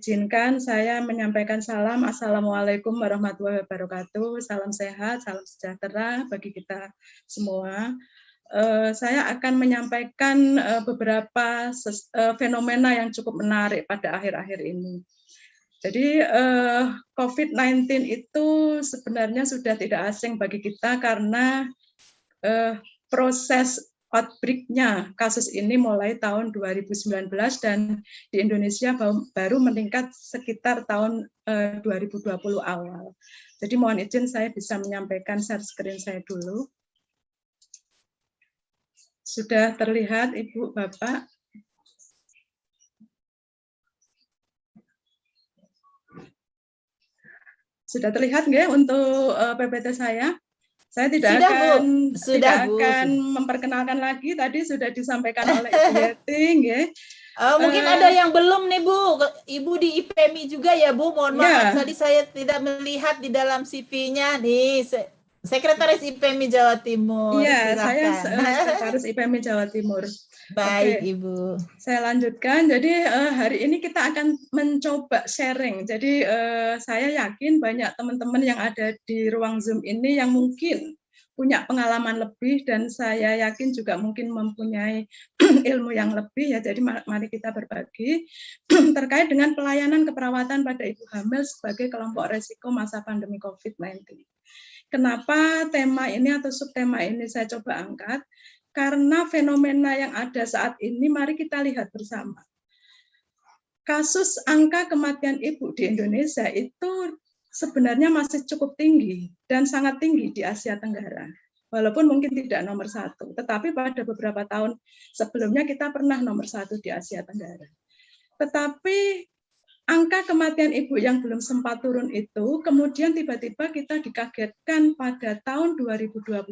izinkan saya menyampaikan salam. Assalamualaikum warahmatullahi wabarakatuh. Salam sehat, salam sejahtera bagi kita semua. Saya akan menyampaikan beberapa fenomena yang cukup menarik pada akhir-akhir ini. Jadi COVID-19 itu sebenarnya sudah tidak asing bagi kita karena proses outbreak-nya kasus ini mulai tahun 2019 dan di Indonesia baru meningkat sekitar tahun 2020 awal. Jadi mohon izin saya bisa menyampaikan share screen saya dulu. Sudah terlihat Ibu, Bapak? Sudah terlihat nggak untuk PPT saya? Saya tidak akan memperkenalkan lagi. Tadi sudah disampaikan oleh Ibu Yeti, nggih. Mungkin ada yang belum nih Bu. Ibu di IPMI juga ya Bu. Mohon maaf tadi saya tidak melihat di dalam CV-nya nih. Sekretaris IPMI Jawa Timur. Iya, silakan. Saya sekretaris IPMI Jawa Timur. Baik, Ibu. Saya lanjutkan. Jadi hari ini kita akan mencoba sharing. Jadi saya yakin banyak teman-teman yang ada di ruang Zoom ini yang mungkin punya pengalaman lebih dan saya yakin juga mungkin mempunyai ilmu yang lebih ya. Jadi mari kita berbagi terkait dengan pelayanan keperawatan pada ibu hamil sebagai kelompok resiko masa pandemi COVID-19. Kenapa tema ini atau subtema ini saya coba angkat? Karena fenomena yang ada saat ini mari kita lihat bersama. Kasus angka kematian ibu di Indonesia itu sebenarnya masih cukup tinggi dan sangat tinggi di Asia Tenggara. Walaupun mungkin tidak nomor 1, tetapi pada beberapa tahun sebelumnya kita pernah nomor 1 di Asia Tenggara. Tetapi angka kematian ibu yang belum sempat turun itu, kemudian tiba-tiba kita dikagetkan pada tahun 2021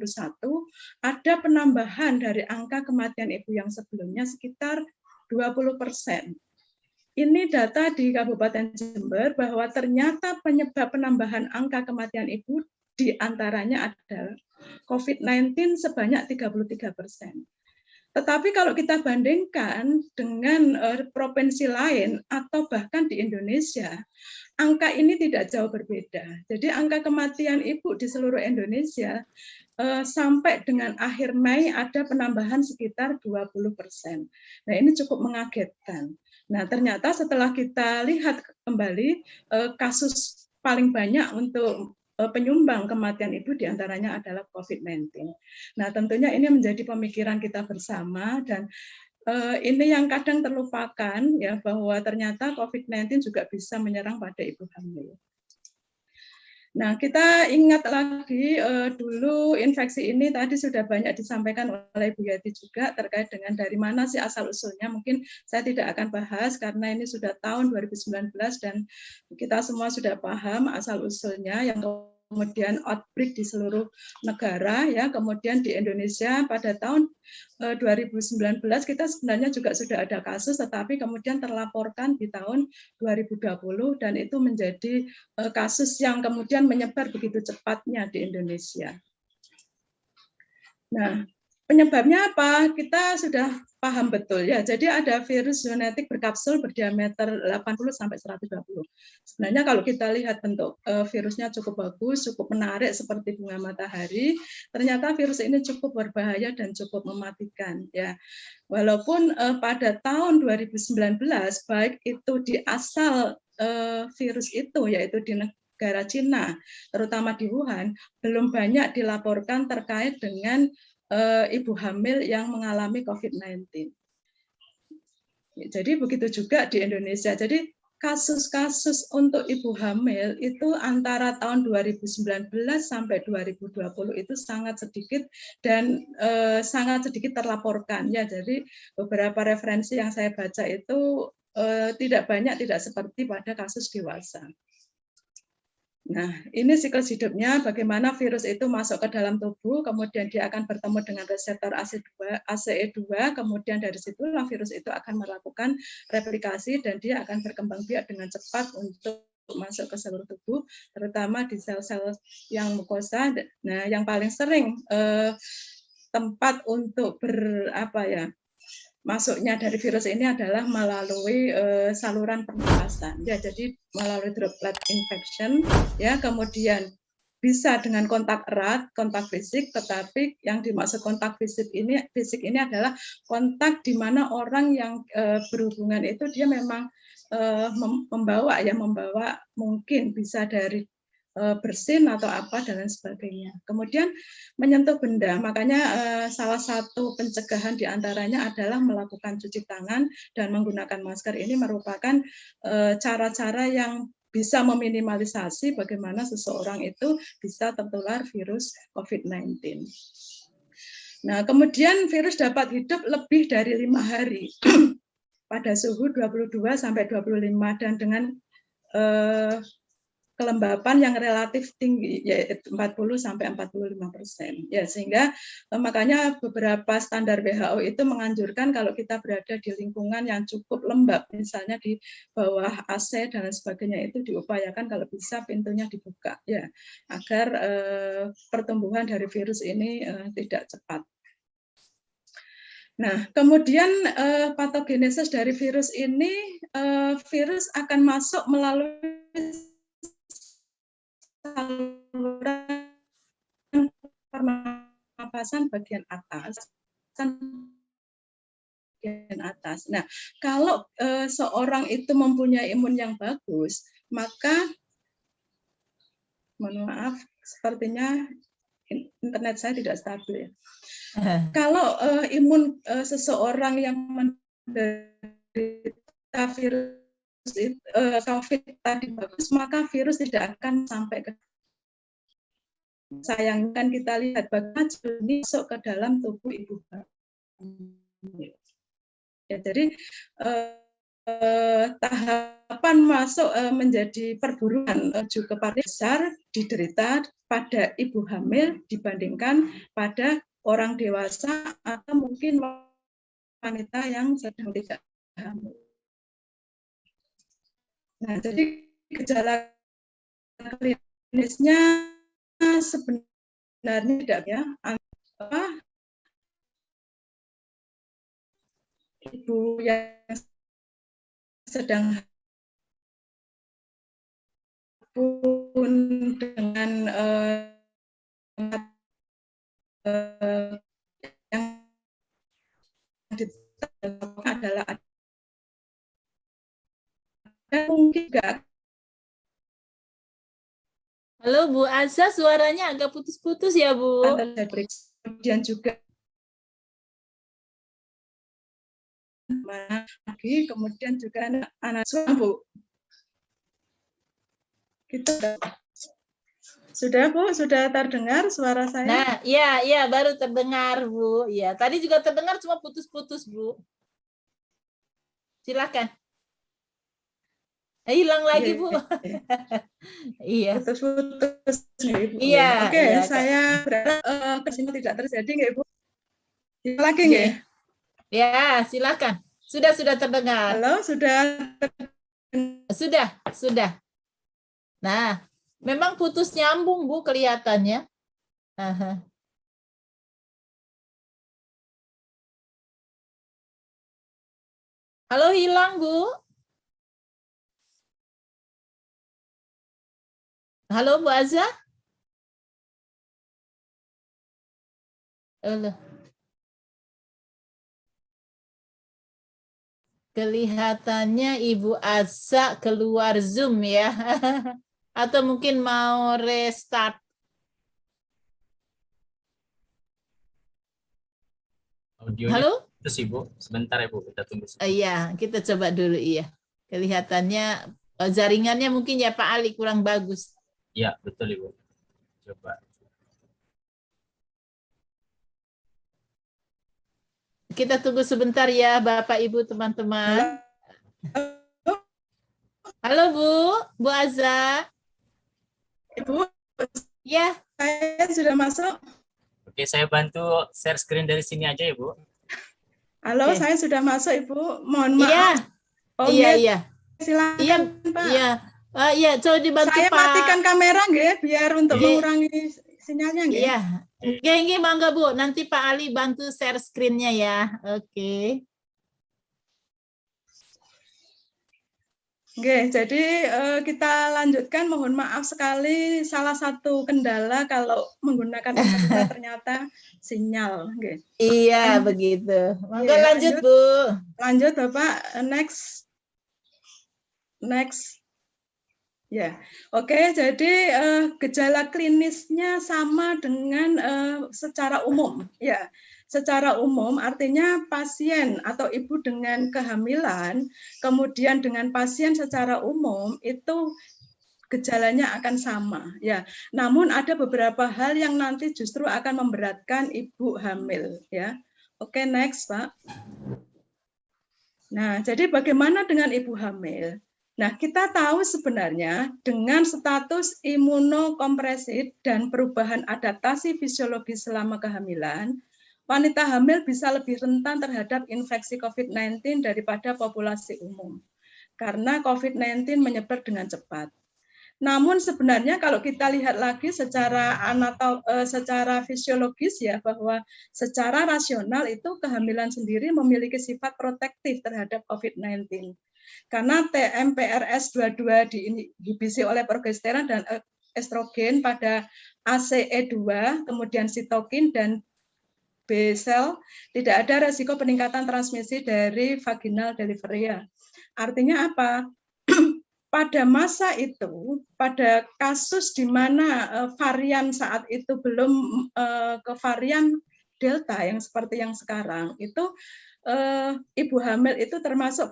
ada penambahan dari angka kematian ibu yang sebelumnya sekitar 20%. Ini data di Kabupaten Jember bahwa ternyata penyebab penambahan angka kematian ibu diantaranya adalah COVID-19 sebanyak 33%. Tetapi kalau kita bandingkan dengan provinsi lain atau bahkan di Indonesia, angka ini tidak jauh berbeda. Jadi angka kematian ibu di seluruh Indonesia sampai dengan akhir Mei ada penambahan sekitar 20%. Nah ini cukup mengagetkan. Nah ternyata setelah kita lihat kembali kasus paling banyak untuk penyumbang kematian ibu diantaranya adalah COVID-19. Nah tentunya ini menjadi pemikiran kita bersama dan ini yang kadang terlupakan ya bahwa ternyata COVID-19 juga bisa menyerang pada ibu hamil. Nah kita ingat lagi dulu infeksi ini tadi sudah banyak disampaikan oleh Bu Yati juga terkait dengan dari mana sih asal usulnya. Mungkin saya tidak akan bahas karena ini sudah tahun 2019 dan kita semua sudah paham asal usulnya yang kemudian outbreak di seluruh negara ya, kemudian di Indonesia pada tahun 2019 kita sebenarnya juga sudah ada kasus tetapi kemudian terlaporkan di tahun 2020 dan itu menjadi kasus yang kemudian menyebar begitu cepatnya di Indonesia. Nah, penyebabnya apa? Kita sudah paham betul ya. Jadi ada virus zoonotik berkapsul berdiameter 80 sampai 120. Sebenarnya kalau kita lihat bentuk virusnya cukup bagus, cukup menarik seperti bunga matahari, ternyata virus ini cukup berbahaya dan cukup mematikan ya. Walaupun pada tahun 2019 baik itu di asal virus itu yaitu di negara Cina, terutama di Wuhan, belum banyak dilaporkan terkait dengan ibu hamil yang mengalami COVID-19. Jadi begitu juga di Indonesia. Jadi kasus-kasus untuk ibu hamil itu antara tahun 2019 sampai 2020 itu sangat sedikit dan sangat sedikit terlaporkan ya. Jadi beberapa referensi yang saya baca itu tidak banyak, tidak seperti pada kasus dewasa. Nah, ini siklus hidupnya, bagaimana virus itu masuk ke dalam tubuh, kemudian dia akan bertemu dengan reseptor ACE2, kemudian dari situlah virus itu akan melakukan replikasi dan dia akan berkembang biak dengan cepat untuk masuk ke seluruh tubuh, terutama di sel-sel yang mukosa. Nah, yang paling sering tempat untuk masuknya dari virus ini adalah melalui saluran pernapasan. Ya, jadi melalui droplet infection, ya, kemudian bisa dengan kontak erat, kontak fisik, tetapi yang dimaksud kontak fisik ini adalah kontak di mana orang yang berhubungan itu dia memang membawa mungkin bisa dari bersin atau apa dan lain sebagainya. Kemudian menyentuh benda, makanya salah satu pencegahan diantaranya adalah melakukan cuci tangan dan menggunakan masker. Ini merupakan cara-cara yang bisa meminimalisasi bagaimana seseorang itu bisa tertular virus COVID-19. Nah, kemudian virus dapat hidup lebih dari 5 hari pada suhu 22 sampai 25 dan dengan kelembapan yang relatif tinggi, yaitu 40 sampai 45%. Ya, sehingga makanya beberapa standar WHO itu menganjurkan kalau kita berada di lingkungan yang cukup lembab, misalnya di bawah AC dan sebagainya, itu diupayakan kalau bisa pintunya dibuka, ya, agar pertumbuhan dari virus ini tidak cepat. Nah, kemudian patogenesis dari virus ini, virus akan masuk melalui saluran pernapasan bagian atas. Nah, kalau seorang itu mempunyai imun yang bagus, maka mohon maaf, sepertinya internet saya tidak stabil. Kalau imun seseorang yang menderita virus COVID tadi bagus, maka virus tidak akan sampai ke. Sayangkan kita lihat bagaimana ini masuk ke dalam tubuh ibu hamil. Ya, jadi tahapan masuk menjadi perburuan menuju ke pada besar diderita pada ibu hamil dibandingkan pada orang dewasa atau mungkin wanita yang sedang tidak hamil. Nah, jadi gejala klinisnya sebenarnya tidak, ya, ibu yang sedang pun dengan yang adalah mungkin enggak. Halo Bu Azza, suaranya agak putus-putus ya Bu. Kemudian juga kemudian juga anak Bu. Kita sudah Bu, sudah terdengar suara saya? Nah, iya baru terdengar Bu. Ya, tadi juga terdengar cuma putus-putus Bu. Silakan. Hilang lagi Bu. Iya. Putus-putus Ibu. Iya. Oke, iya, saya berharap kesini tidak terjadi nggak Ibu? Lagi nggak? Ya, silakan. Sudah terdengar. Halo, sudah. Sudah. Nah, memang putus nyambung Bu kelihatannya. Halo, hilang Bu. Halo Bu Azza. Halo. Kelihatannya Ibu Azza keluar Zoom ya. Atau mungkin mau restart. Audionya Halo? putus Ibu. Sebentar ya Bu, kita tunggu sebentar. Iya, kita coba dulu iya. Kelihatannya jaringannya mungkin ya Pak Ali kurang bagus. Iya, betul Ibu. Coba. Kita tunggu sebentar ya Bapak Ibu teman-teman. Halo Bu Azza. Ibu, Ya. saya sudah masuk. Oke, saya bantu share screen dari sini aja ya Bu. Halo, Oke. saya sudah masuk Ibu. Mohon maaf. Iya. Oh, Iya. Silakan Iya, Pak. Iya, coba dibantu Saya Pak. matikan kamera nggih biar untuk Iya. mengurangi sinyalnya nggih. Iya. Oke, bangga Bu. Nanti Pak Ali bantu share screen-nya ya. Oke. Oke, jadi kita lanjutkan. Mohon maaf sekali, salah satu kendala kalau menggunakan internet ternyata sinyal. Oke. Iya, begitu. Monggo Iya, lanjut, Bu. Lanjut, Bapak. Next. Ya, oke. Jadi gejala klinisnya sama dengan secara umum. Ya, secara umum artinya pasien atau ibu dengan kehamilan, kemudian dengan pasien secara umum itu gejalanya akan sama. Ya, namun ada beberapa hal yang nanti justru akan memberatkan ibu hamil. Ya, oke, next, Pak. Nah, jadi bagaimana dengan ibu hamil? Nah, kita tahu sebenarnya dengan status imunokompresi dan perubahan adaptasi fisiologis selama kehamilan, wanita hamil bisa lebih rentan terhadap infeksi COVID-19 daripada populasi umum. Karena COVID-19 menyebar dengan cepat. Namun sebenarnya kalau kita lihat lagi secara fisiologis ya, bahwa secara rasional itu kehamilan sendiri memiliki sifat protektif terhadap COVID-19. Karena TMPRS22 diinhibisi oleh progesteron dan estrogen pada ACE2, kemudian sitokin dan B sel, tidak ada resiko peningkatan transmisi dari vaginal delivery. Artinya apa? Pada masa itu, pada kasus di mana varian saat itu belum ke varian Delta yang seperti yang sekarang, itu ibu hamil itu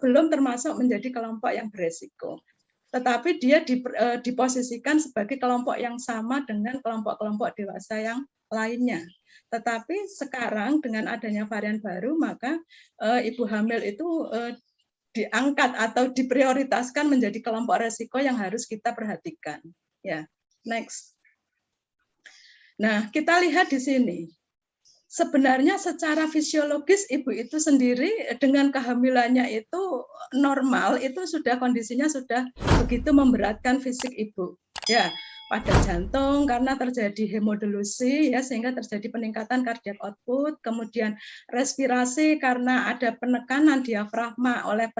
belum termasuk menjadi kelompok yang beresiko. Tetapi dia diposisikan sebagai kelompok yang sama dengan kelompok-kelompok dewasa yang lainnya. Tetapi sekarang dengan adanya varian baru, maka ibu hamil itu diangkat atau diprioritaskan menjadi kelompok resiko yang harus kita perhatikan. Ya, next. Nah, kita lihat di sini. Sebenarnya secara fisiologis ibu itu sendiri dengan kehamilannya itu normal, itu sudah kondisinya sudah begitu memberatkan fisik ibu. Ya, pada jantung karena terjadi hemodilusi ya, sehingga terjadi peningkatan cardiac output, kemudian respirasi karena ada penekanan diafragma oleh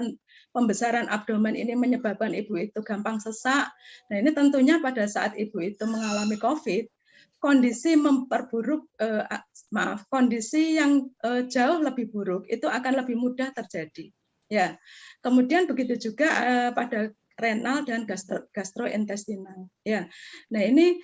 pembesaran abdomen ini menyebabkan ibu itu gampang sesak. Nah, ini tentunya pada saat ibu itu mengalami COVID, kondisi memperburuk, kondisi yang jauh lebih buruk itu akan lebih mudah terjadi. Ya, kemudian begitu juga pada renal dan gastrointestinal. Ya, nah ini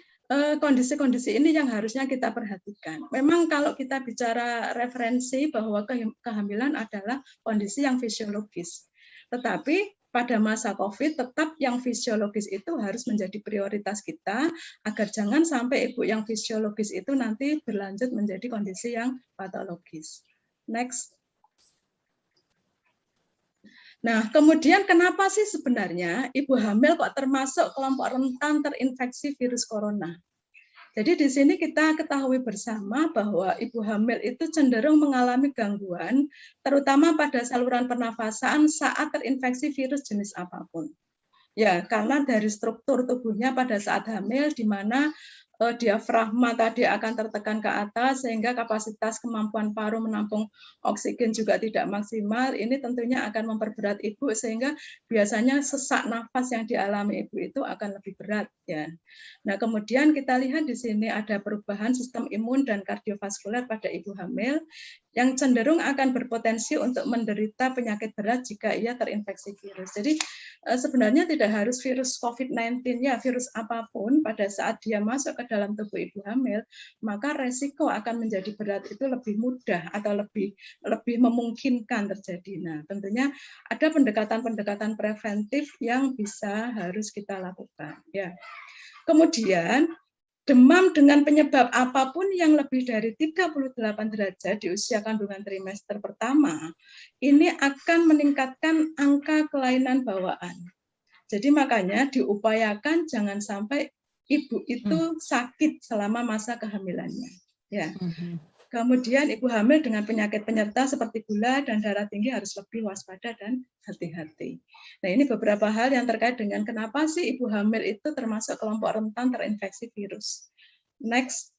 kondisi-kondisi ini yang harusnya kita perhatikan. Memang kalau kita bicara referensi bahwa kehamilan adalah kondisi yang fisiologis, tetapi pada masa COVID tetap yang fisiologis itu harus menjadi prioritas kita agar jangan sampai ibu yang fisiologis itu nanti berlanjut menjadi kondisi yang patologis. Next. Nah, kemudian kenapa sih sebenarnya ibu hamil kok termasuk kelompok rentan terinfeksi virus corona? Jadi di sini kita ketahui bersama bahwa ibu hamil itu cenderung mengalami gangguan, terutama pada saluran pernafasan saat terinfeksi virus jenis apapun. Ya, karena dari struktur tubuhnya pada saat hamil, di mana diafragma tadi akan tertekan ke atas sehingga kapasitas kemampuan paru menampung oksigen juga tidak maksimal. Ini tentunya akan memperberat ibu sehingga biasanya sesak nafas yang dialami ibu itu akan lebih berat ya. Nah, kemudian kita lihat di sini ada perubahan sistem imun dan kardiovaskular pada ibu hamil yang cenderung akan berpotensi untuk menderita penyakit berat jika ia terinfeksi virus. Jadi sebenarnya tidak harus virus COVID-19 ya, virus apapun pada saat dia masuk ke dalam tubuh ibu hamil, maka resiko akan menjadi berat itu lebih mudah atau lebih memungkinkan terjadi. Nah, tentunya ada pendekatan-pendekatan preventif yang harus kita lakukan. Ya. Kemudian demam dengan penyebab apapun yang lebih dari 38 derajat di usia kandungan trimester pertama, ini akan meningkatkan angka kelainan bawaan. Jadi makanya diupayakan jangan sampai ibu itu sakit selama masa kehamilannya. Ya. Kemudian ibu hamil dengan penyakit penyerta seperti gula dan darah tinggi harus lebih waspada dan hati-hati. Nah, ini beberapa hal yang terkait dengan kenapa sih ibu hamil itu termasuk kelompok rentan terinfeksi virus. Next.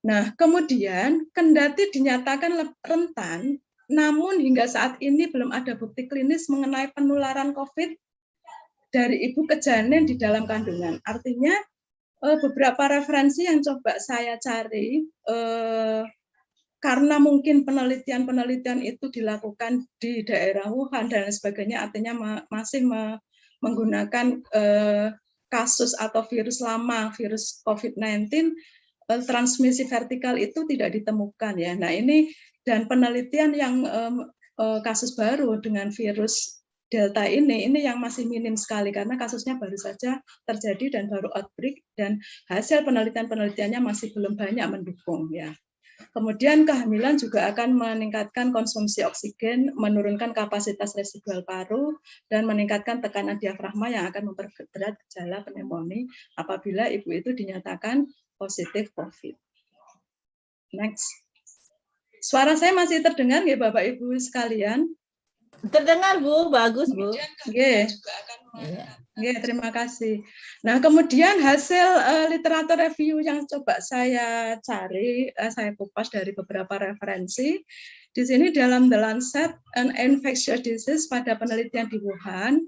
Nah, kemudian kendati dinyatakan rentan, namun hingga saat ini belum ada bukti klinis mengenai penularan COVID dari ibu ke janin di dalam kandungan. Artinya beberapa referensi yang coba saya cari, karena mungkin penelitian-penelitian itu dilakukan di daerah Wuhan dan sebagainya, artinya masih menggunakan kasus atau virus lama, virus COVID-19, transmisi vertikal itu tidak ditemukan ya. Nah ini dan penelitian yang kasus baru dengan virus Delta ini yang masih minim sekali karena kasusnya baru saja terjadi dan baru outbreak dan hasil penelitiannya masih belum banyak mendukung ya. Kemudian kehamilan juga akan meningkatkan konsumsi oksigen, menurunkan kapasitas residual paru dan meningkatkan tekanan diafragma yang akan memperberat gejala pneumonia apabila ibu itu dinyatakan positif COVID. Next. Suara saya masih terdengar nggih Bapak Ibu sekalian? Terdengar Bu, bagus Bu. Nggih. Nggih, terima kasih. Nah, kemudian hasil literatur review yang coba saya cari, saya kupas dari beberapa referensi. Di sini dalam The Lancet and Infectious Disease pada penelitian di Wuhan,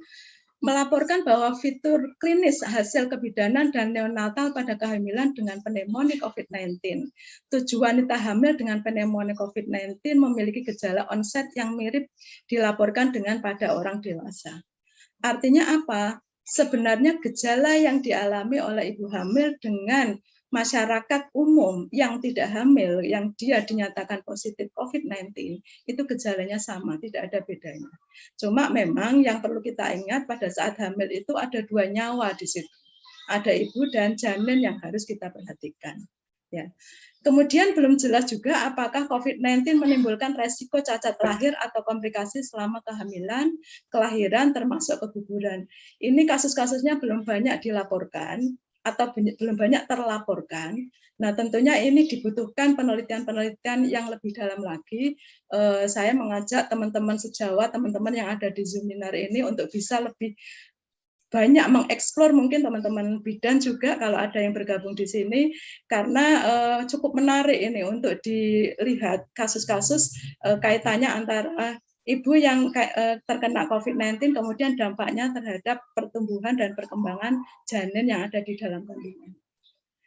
melaporkan bahwa fitur klinis hasil kebidanan dan neonatal pada kehamilan dengan pneumonia COVID-19. 7 wanita hamil dengan pneumonia COVID-19 memiliki gejala onset yang mirip dilaporkan dengan pada orang dewasa. Artinya apa? Sebenarnya gejala yang dialami oleh ibu hamil dengan masyarakat umum yang tidak hamil, yang dia dinyatakan positif COVID-19, itu gejalanya sama, tidak ada bedanya. Cuma memang yang perlu kita ingat pada saat hamil itu ada 2 nyawa di situ. Ada ibu dan janin yang harus kita perhatikan. Ya. Kemudian belum jelas juga apakah COVID-19 menimbulkan resiko cacat lahir atau komplikasi selama kehamilan, kelahiran, termasuk keguguran. Ini kasus-kasusnya belum banyak dilaporkan atau belum banyak terlaporkan. Nah, tentunya ini dibutuhkan penelitian-penelitian yang lebih dalam lagi. Saya mengajak teman-teman sejawat, teman-teman yang ada di Zoominar ini untuk bisa lebih banyak mengeksplor, mungkin teman-teman bidan juga kalau ada yang bergabung di sini, karena cukup menarik ini untuk dilihat kasus-kasus kaitannya antara ibu yang terkena COVID-19 kemudian dampaknya terhadap pertumbuhan dan perkembangan janin yang ada di dalam kandungan.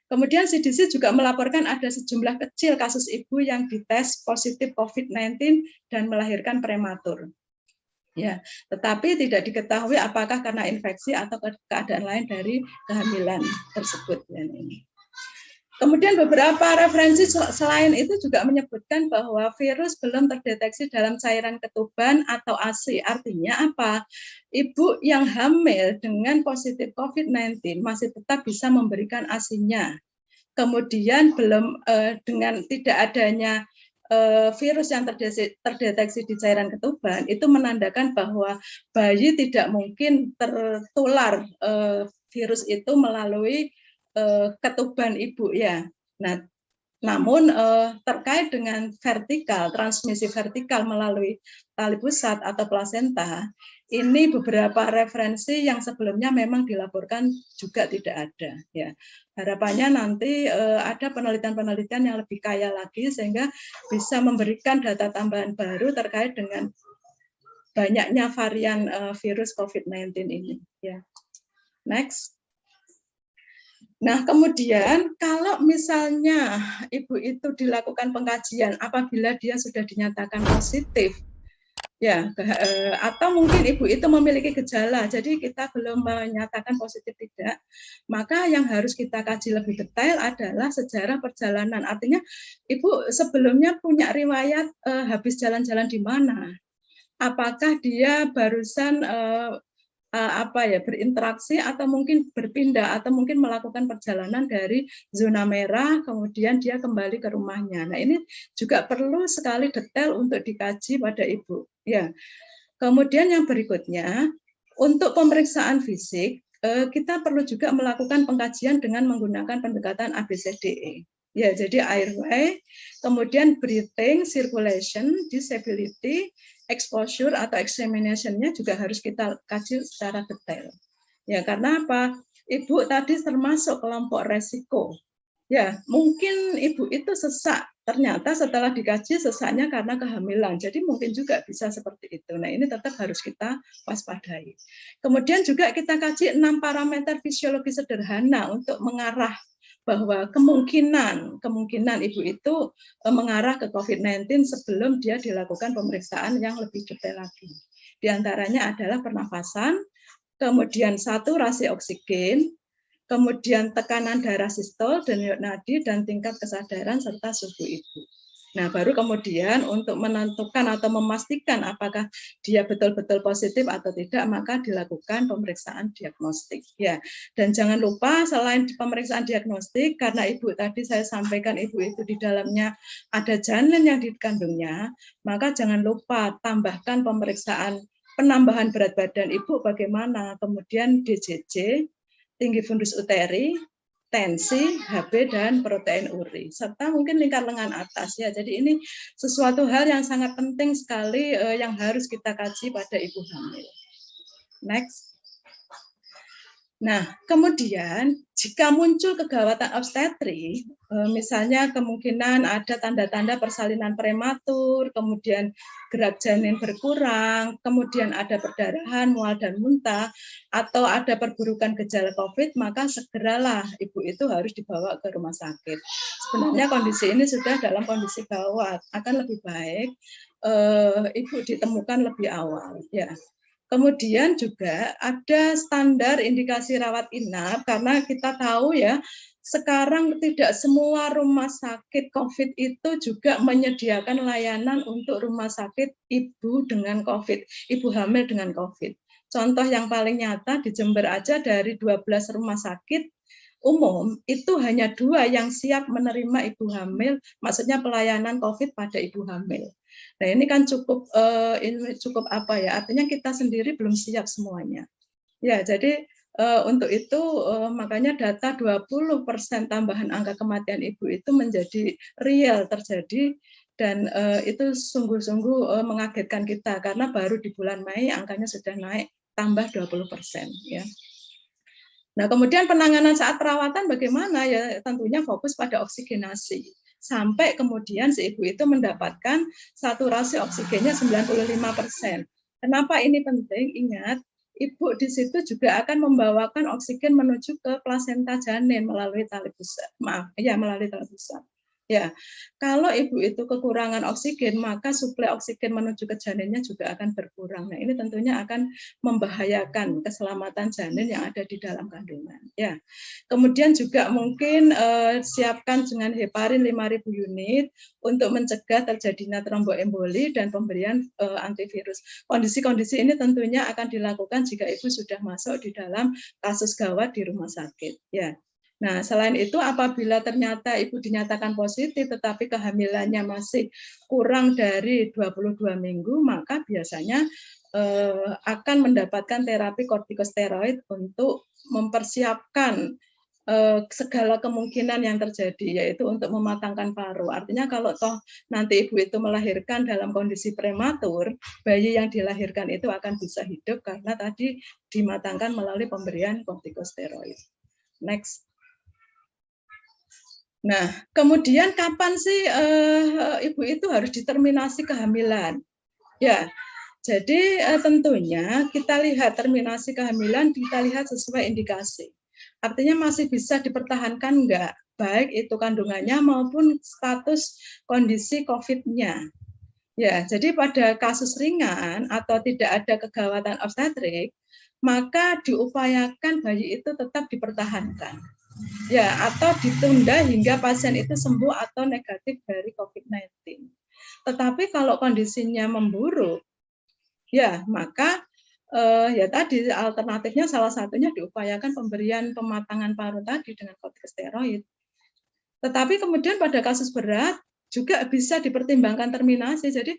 Kemudian CDC juga melaporkan ada sejumlah kecil kasus ibu yang dites positif COVID-19 dan melahirkan prematur. Ya, tetapi tidak diketahui apakah karena infeksi atau keadaan lain dari kehamilan tersebut. Kemudian beberapa referensi selain itu juga menyebutkan bahwa virus belum terdeteksi dalam cairan ketuban atau ASI. Artinya apa? Ibu yang hamil dengan positif COVID-19 masih tetap bisa memberikan ASI-nya. Kemudian belum dengan tidak adanya virus yang terdeteksi di cairan ketuban itu menandakan bahwa bayi tidak mungkin tertular virus itu melalui ketuban ibu ya. Nah, namun terkait dengan vertikal, transmisi vertikal melalui tali pusat atau plasenta, ini beberapa referensi yang sebelumnya memang dilaporkan juga tidak ada. Ya, harapannya nanti ada penelitian-penelitian yang lebih kaya lagi sehingga bisa memberikan data tambahan baru terkait dengan banyaknya varian virus COVID-19 ini. Ya, next. Nah, kemudian kalau misalnya ibu itu dilakukan pengkajian apabila dia sudah dinyatakan positif, ya, atau mungkin ibu itu memiliki gejala, jadi kita belum menyatakan positif tidak, maka yang harus kita kaji lebih detail adalah sejarah perjalanan. Artinya ibu sebelumnya punya riwayat habis jalan-jalan di mana? Apakah dia barusan berinteraksi atau mungkin berpindah atau mungkin melakukan perjalanan dari zona merah kemudian dia kembali ke rumahnya. Nah, ini juga perlu sekali detail untuk dikaji pada ibu. Ya. Kemudian yang berikutnya untuk pemeriksaan fisik kita perlu juga melakukan pengkajian dengan menggunakan pendekatan ABCDE. Ya, jadi airway, kemudian breathing, circulation, disability, exposure atau examination-nya juga harus kita kaji secara detail. Ya, karena apa? Ibu tadi termasuk kelompok resiko. Ya, mungkin ibu itu sesak. Ternyata setelah dikaji sesaknya karena kehamilan. Jadi mungkin juga bisa seperti itu. Nah, ini tetap harus kita waspadai. Kemudian juga kita kaji 6 parameter fisiologi sederhana untuk mengarah bahwa kemungkinan ibu itu mengarah ke COVID-19 sebelum dia dilakukan pemeriksaan yang lebih detail lagi. Di antaranya adalah pernafasan, kemudian saturasi oksigen, kemudian tekanan darah sistol, denyut nadi, dan tingkat kesadaran serta suhu ibu. Nah, baru kemudian untuk menentukan atau memastikan apakah dia betul-betul positif atau tidak, maka dilakukan pemeriksaan diagnostik. Ya, dan jangan lupa selain pemeriksaan diagnostik, karena ibu tadi saya sampaikan ibu itu di dalamnya ada janin yang dikandungnya, maka jangan lupa tambahkan pemeriksaan penambahan berat badan ibu bagaimana, kemudian DJJ, tinggi fundus uteri, tensi, HB, dan protein uri, serta mungkin lingkar lengan atas. Ya, jadi ini sesuatu hal yang sangat penting sekali yang harus kita kaji pada ibu hamil. Next. Nah, kemudian jika muncul kegawatan obstetri, misalnya kemungkinan ada tanda-tanda persalinan prematur, kemudian gerak janin berkurang, kemudian ada perdarahan, mual dan muntah, atau ada perburukan gejala COVID, maka segeralah ibu itu harus dibawa ke rumah sakit. Sebenarnya kondisi ini sudah dalam kondisi gawat, akan lebih baik ibu ditemukan lebih awal. Ya. Kemudian juga ada standar indikasi rawat inap, karena kita tahu ya, sekarang tidak semua rumah sakit COVID itu juga menyediakan layanan untuk rumah sakit ibu dengan COVID, ibu hamil dengan COVID. Contoh yang paling nyata di Jember aja dari 12 rumah sakit umum, itu hanya 2 yang siap menerima ibu hamil, maksudnya pelayanan COVID pada ibu hamil. Nah, ini kan cukup apa ya? Artinya kita sendiri belum siap semuanya. Ya, jadi untuk itu makanya data 20% tambahan angka kematian ibu itu menjadi real terjadi, dan itu sungguh-sungguh mengagetkan kita karena baru di bulan Mei angkanya sudah naik tambah 20%, ya. Nah, kemudian penanganan saat perawatan bagaimana? Ya, tentunya fokus pada oksigenasi. Sampai kemudian si ibu itu mendapatkan saturasi oksigennya 95%. Kenapa ini penting? Ingat, ibu di situ juga akan membawakan oksigen menuju ke plasenta janin melalui tali pusat. Melalui tali pusat. Ya, kalau ibu itu kekurangan oksigen, maka suplai oksigen menuju ke janinnya juga akan berkurang. Nah, ini tentunya akan membahayakan keselamatan janin yang ada di dalam kandungan. Ya, kemudian juga mungkin siapkan dengan heparin 5.000 unit untuk mencegah terjadinya tromboemboli dan pemberian antivirus. Kondisi-kondisi ini tentunya akan dilakukan jika ibu sudah masuk di dalam kasus gawat di rumah sakit. Ya. Nah, selain itu apabila ternyata ibu dinyatakan positif tetapi kehamilannya masih kurang dari 22 minggu, maka biasanya akan mendapatkan terapi kortikosteroid untuk mempersiapkan segala kemungkinan yang terjadi, yaitu untuk mematangkan paru. Artinya kalau toh nanti ibu itu melahirkan dalam kondisi prematur, bayi yang dilahirkan itu akan bisa hidup karena tadi dimatangkan melalui pemberian kortikosteroid. Next. Nah, kemudian kapan sih ibu itu harus diterminasi kehamilan? Ya, jadi tentunya kita lihat terminasi kehamilan, kita lihat sesuai indikasi. Artinya masih bisa dipertahankan enggak, baik itu kandungannya maupun status kondisi COVID-nya. Ya, jadi pada kasus ringan atau tidak ada kegawatan obstetrik, maka diupayakan bayi itu tetap dipertahankan. Ya, atau ditunda hingga pasien itu sembuh atau negatif dari COVID-19. Tetapi kalau kondisinya memburuk, ya maka ya tadi alternatifnya salah satunya diupayakan pemberian pematangan paru tadi dengan kortikosteroid. Tetapi kemudian pada kasus berat juga bisa dipertimbangkan terminasi. Jadi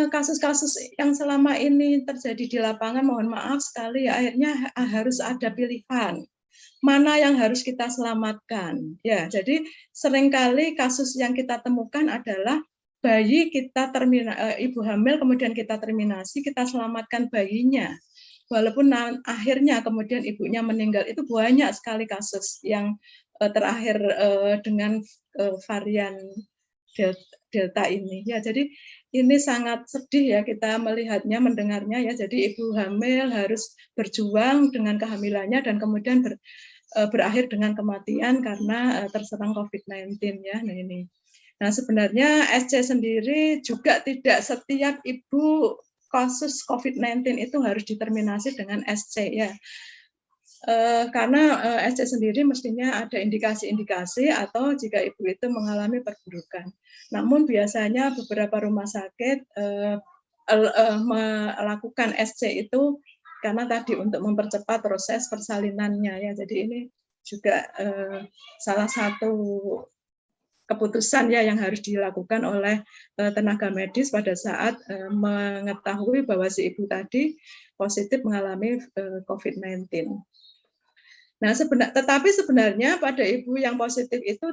kasus-kasus yang selama ini terjadi di lapangan, mohon maaf sekali ya, akhirnya harus ada pilihan. Mana yang harus kita selamatkan? Ya, jadi seringkali kasus yang kita temukan adalah bayi kita ibu hamil kemudian kita terminasi, kita selamatkan bayinya. Walaupun akhirnya kemudian ibunya meninggal, itu banyak sekali kasus yang terakhir dengan varian Delta ini. Ya, jadi ini sangat sedih ya kita melihatnya, mendengarnya ya. Jadi ibu hamil harus berjuang dengan kehamilannya dan kemudian berakhir dengan kematian karena terserang COVID-19 ya. Nah ini. Nah sebenarnya SC sendiri juga tidak setiap ibu kasus COVID-19 itu harus diterminasi dengan SC ya. Karena SC sendiri mestinya ada indikasi-indikasi atau jika ibu itu mengalami perburukan. Namun biasanya beberapa rumah sakit melakukan SC itu karena tadi untuk mempercepat proses persalinannya ya. Jadi ini juga salah satu keputusan ya yang harus dilakukan oleh tenaga medis pada saat mengetahui bahwa si ibu tadi positif mengalami COVID-19. Nah, tetapi sebenarnya pada ibu yang positif itu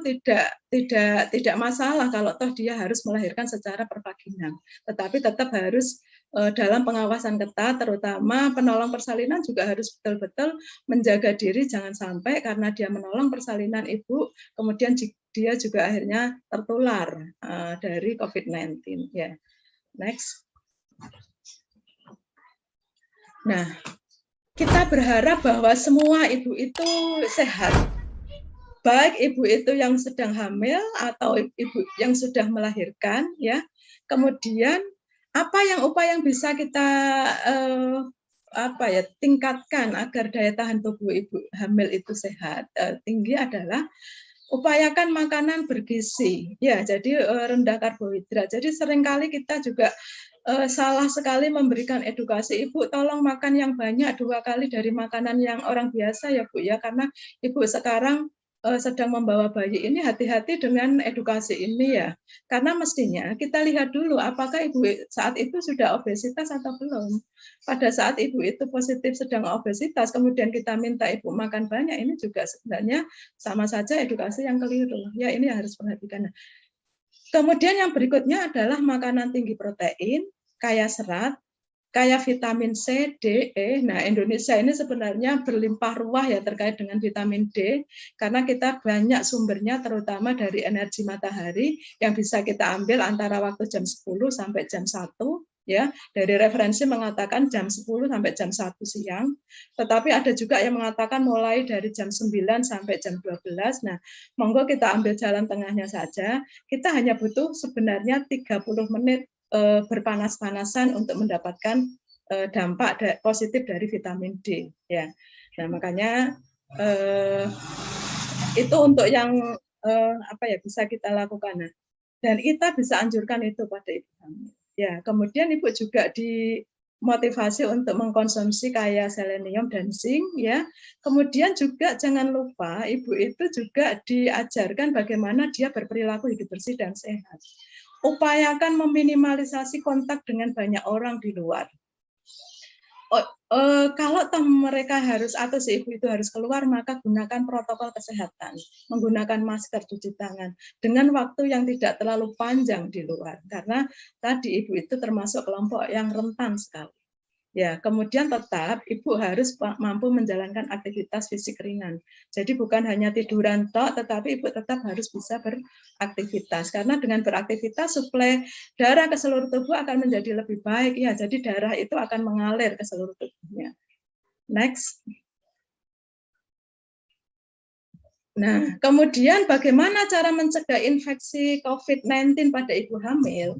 tidak masalah kalau toh dia harus melahirkan secara pervaginal, tetapi tetap harus dalam pengawasan ketat, terutama penolong persalinan juga harus betul-betul menjaga diri jangan sampai karena dia menolong persalinan ibu, kemudian dia juga akhirnya tertular dari COVID-19. Ya, next. Nah. Kita berharap bahwa semua ibu itu sehat, baik ibu itu yang sedang hamil atau ibu yang sudah melahirkan, ya. Kemudian upaya yang bisa kita tingkatkan agar daya tahan tubuh ibu hamil itu sehat tinggi adalah upayakan makanan bergizi, ya. Jadi rendah karbohidrat. Jadi seringkali kita juga salah sekali memberikan edukasi, ibu tolong makan yang banyak 2 kali dari makanan yang orang biasa ya Bu ya, karena ibu sekarang sedang membawa bayi ini hati-hati dengan edukasi ini ya, karena mestinya kita lihat dulu apakah ibu saat itu sudah obesitas atau belum. Pada saat ibu itu positif sedang obesitas kemudian kita minta ibu makan banyak, ini juga sebenarnya sama saja edukasi yang keliru ya, ini harus perhatikan. Kemudian yang berikutnya adalah makanan tinggi protein, kaya serat, kaya vitamin C, D, E. Nah, Indonesia ini sebenarnya berlimpah ruah ya terkait dengan vitamin D, karena kita banyak sumbernya terutama dari energi matahari yang bisa kita ambil antara waktu jam 10 sampai jam 1. Ya, dari referensi mengatakan jam 10 sampai jam 1 siang, tetapi ada juga yang mengatakan mulai dari jam 9 sampai jam 12. Nah, monggo kita ambil jalan tengahnya saja. Kita hanya butuh sebenarnya 30 menit berpanas-panasan untuk mendapatkan dampak positif dari vitamin D. Ya, nah makanya itu untuk yang bisa kita lakukan. Nah, dan kita bisa anjurkan itu pada ibu hamil. Ya, kemudian ibu juga dimotivasi untuk mengkonsumsi kaya selenium dan zinc ya. Kemudian juga jangan lupa ibu itu juga diajarkan bagaimana dia berperilaku hidup bersih dan sehat. Upayakan meminimalisasi kontak dengan banyak orang di luar. Kalau mereka harus atau si ibu itu harus keluar, maka gunakan protokol kesehatan, menggunakan masker, cuci tangan dengan waktu yang tidak terlalu panjang di luar, karena tadi ibu itu termasuk kelompok yang rentan sekali. Ya, kemudian tetap ibu harus mampu menjalankan aktivitas fisik ringan. Jadi bukan hanya tiduran tok, tetapi ibu tetap harus bisa beraktivitas. Karena dengan beraktivitas suplai darah ke seluruh tubuh akan menjadi lebih baik. Ya, jadi darah itu akan mengalir ke seluruh tubuhnya. Next. Nah, kemudian bagaimana cara mencegah infeksi COVID-19 pada ibu hamil?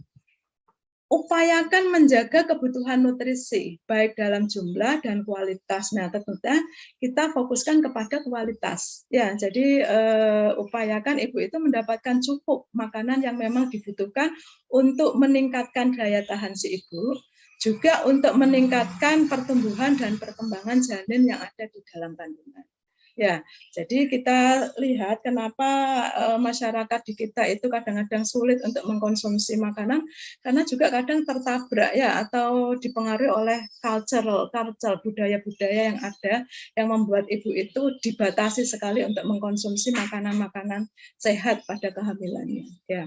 Upayakan menjaga kebutuhan nutrisi, baik dalam jumlah dan kualitas. Nah, tentunya kita fokuskan kepada kualitas. Ya, jadi upayakan ibu itu mendapatkan cukup makanan yang memang dibutuhkan untuk meningkatkan daya tahan si ibu, juga untuk meningkatkan pertumbuhan dan perkembangan janin yang ada di dalam kandungan. Ya, jadi kita lihat kenapa masyarakat di kita itu kadang-kadang sulit untuk mengkonsumsi makanan, karena juga kadang tertabrak ya atau dipengaruhi oleh culture budaya-budaya yang ada yang membuat ibu itu dibatasi sekali untuk mengkonsumsi makanan-makanan sehat pada kehamilannya. Ya.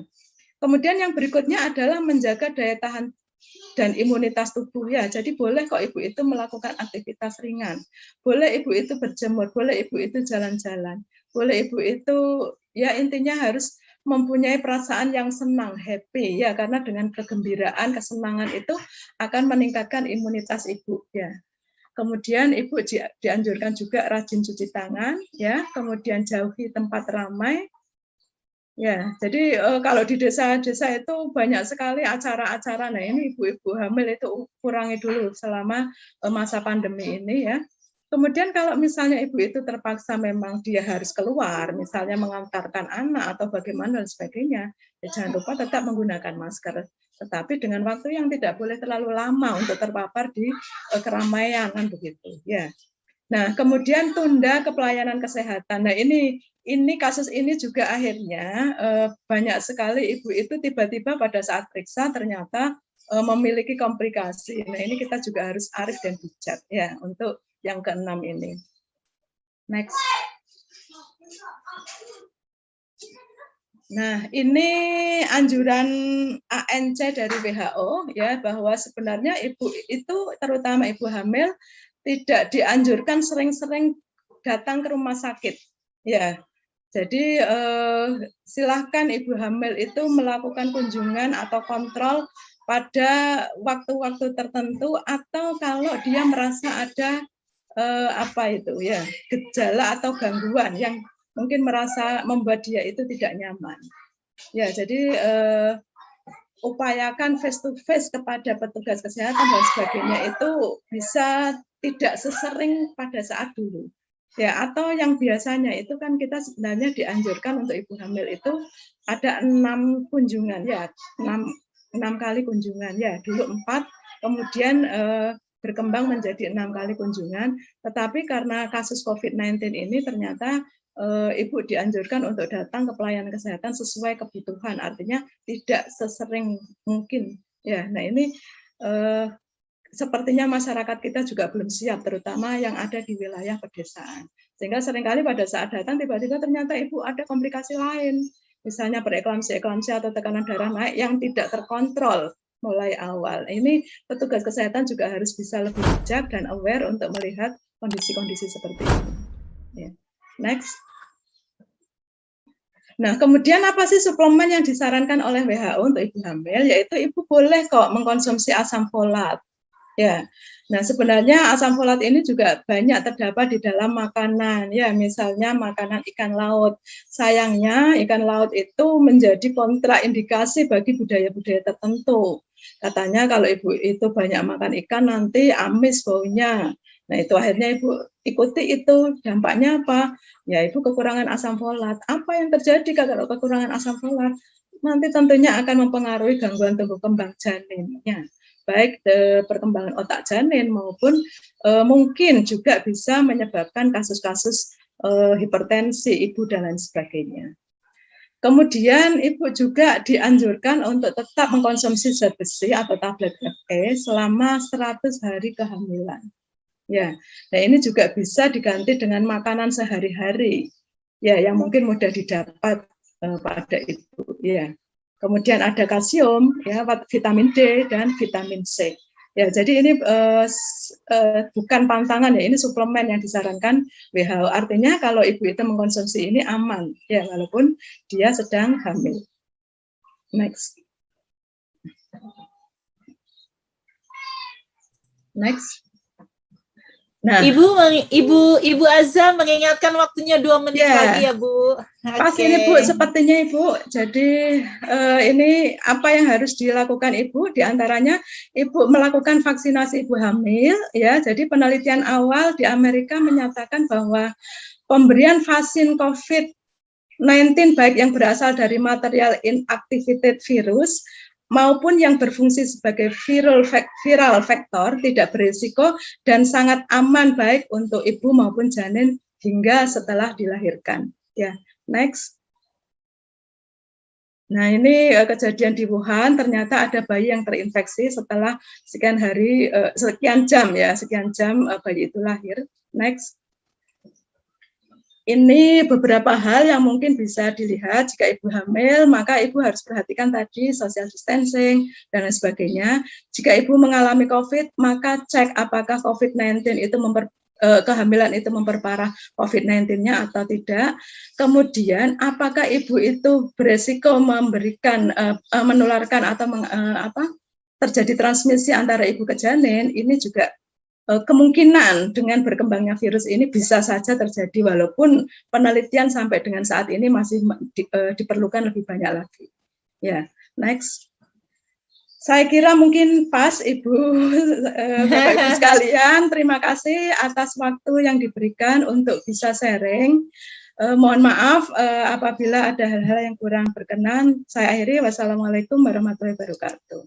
Kemudian yang berikutnya adalah menjaga daya tahan dan imunitas tubuh ya. Jadi boleh kok ibu itu melakukan aktivitas ringan, boleh ibu itu berjemur, boleh ibu itu jalan-jalan, boleh ibu itu ya intinya harus mempunyai perasaan yang senang, happy ya, karena dengan kegembiraan, kesenangan itu akan meningkatkan imunitas ibu ya. Kemudian ibu dianjurkan juga rajin cuci tangan ya, kemudian jauhi tempat ramai. Ya, jadi kalau di desa-desa itu banyak sekali acara-acara. Nah, ini ibu-ibu hamil itu kurangi dulu selama masa pandemi ini ya. Kemudian kalau misalnya ibu itu terpaksa memang dia harus keluar, misalnya mengantarkan anak atau bagaimana dan sebagainya, ya jangan lupa tetap menggunakan masker. Tetapi dengan waktu yang tidak boleh terlalu lama untuk terpapar di keramaian kan begitu. Ya. Nah, kemudian tunda ke pelayanan kesehatan. Nah, ini kasus ini juga akhirnya banyak sekali ibu itu tiba-tiba pada saat periksa ternyata memiliki komplikasi. Nah, ini kita juga harus arif dan bijak ya untuk yang keenam ini. Next. Nah, ini anjuran ANC dari WHO ya, bahwa sebenarnya ibu itu terutama ibu hamil tidak dianjurkan sering-sering datang ke rumah sakit ya. Jadi silahkan ibu hamil itu melakukan kunjungan atau kontrol pada waktu-waktu tertentu, atau kalau dia merasa ada gejala atau gangguan yang mungkin merasa membuat dia itu tidak nyaman. Ya, jadi upayakan face to face kepada petugas kesehatan dan sebagainya itu bisa tidak sesering pada saat dulu. Ya, atau yang biasanya itu kan kita sebenarnya dianjurkan untuk ibu hamil itu ada 6 kunjungan ya, 6 kali kunjungan ya, dulu 4, kemudian berkembang menjadi 6 kali kunjungan, tetapi karena kasus COVID-19 ini ternyata ibu dianjurkan untuk datang ke pelayanan kesehatan sesuai kebutuhan, artinya tidak sesering mungkin ya. Nah, ini sepertinya masyarakat kita juga belum siap, terutama yang ada di wilayah pedesaan. Sehingga seringkali pada saat datang tiba-tiba ternyata ibu ada komplikasi lain, misalnya preeklamsi atau tekanan darah naik yang tidak terkontrol mulai awal. Ini petugas kesehatan juga harus bisa lebih bijak dan aware untuk melihat kondisi-kondisi seperti ini. Ya. Next. Nah, kemudian apa sih suplemen yang disarankan oleh WHO untuk ibu hamil? Yaitu ibu boleh kok mengkonsumsi asam folat. Ya, nah sebenarnya asam folat ini juga banyak terdapat di dalam makanan, ya misalnya makanan ikan laut. Sayangnya ikan laut itu menjadi kontraindikasi bagi budaya-budaya tertentu. Katanya kalau ibu itu banyak makan ikan nanti amis baunya. Nah itu akhirnya ibu ikuti itu, dampaknya apa? Ya ibu kekurangan asam folat. Apa yang terjadi kalau kekurangan asam folat? Nanti tentunya akan mempengaruhi gangguan tumbuh kembang janinnya, baik perkembangan otak janin maupun mungkin juga bisa menyebabkan kasus-kasus hipertensi ibu dan lain sebagainya. Kemudian ibu juga dianjurkan untuk tetap mengkonsumsi zat besi atau tablet Fe selama 100 hari kehamilan. Ya, nah ini juga bisa diganti dengan makanan sehari-hari, ya yang mungkin mudah didapat pada ibu. Ya. Kemudian ada kalsium, ya, vitamin D dan vitamin C. Ya, jadi ini bukan pantangan ya, ini suplemen yang disarankan WHO. Artinya kalau ibu itu mengkonsumsi ini aman, ya, walaupun dia sedang hamil. Next. Next. Nah, Ibu Azza mengingatkan waktunya 2 menit lagi ya Bu. Pas ini Bu, sepertinya Ibu. Jadi ini apa yang harus dilakukan Ibu? Di antaranya Ibu melakukan vaksinasi ibu hamil, ya. Jadi penelitian awal di Amerika menyatakan bahwa pemberian vaksin COVID-19 baik yang berasal dari material inactivated virus maupun yang berfungsi sebagai viral vektor tidak berisiko dan sangat aman baik untuk ibu maupun janin hingga setelah dilahirkan. Ya, next. Nah, ini kejadian di Wuhan, ternyata ada bayi yang terinfeksi setelah sekian jam bayi itu lahir. Next. ini beberapa hal yang mungkin bisa dilihat jika ibu hamil, maka ibu harus perhatikan tadi social distancing dan lain sebagainya. Jika ibu mengalami COVID, maka cek apakah COVID-19 itu kehamilan itu memperparah COVID-19-nya atau tidak. Kemudian apakah ibu itu beresiko menularkan atau terjadi transmisi antara ibu ke janin, ini juga kemungkinan dengan berkembangnya virus ini bisa saja terjadi walaupun penelitian sampai dengan saat ini masih diperlukan lebih banyak lagi. Ya, next. Saya kira mungkin pas Ibu, Bapak Ibu sekalian, terima kasih atas waktu yang diberikan untuk bisa sharing. Mohon maaf apabila ada hal-hal yang kurang berkenan. Saya akhiri, wassalamualaikum warahmatullahi wabarakatuh.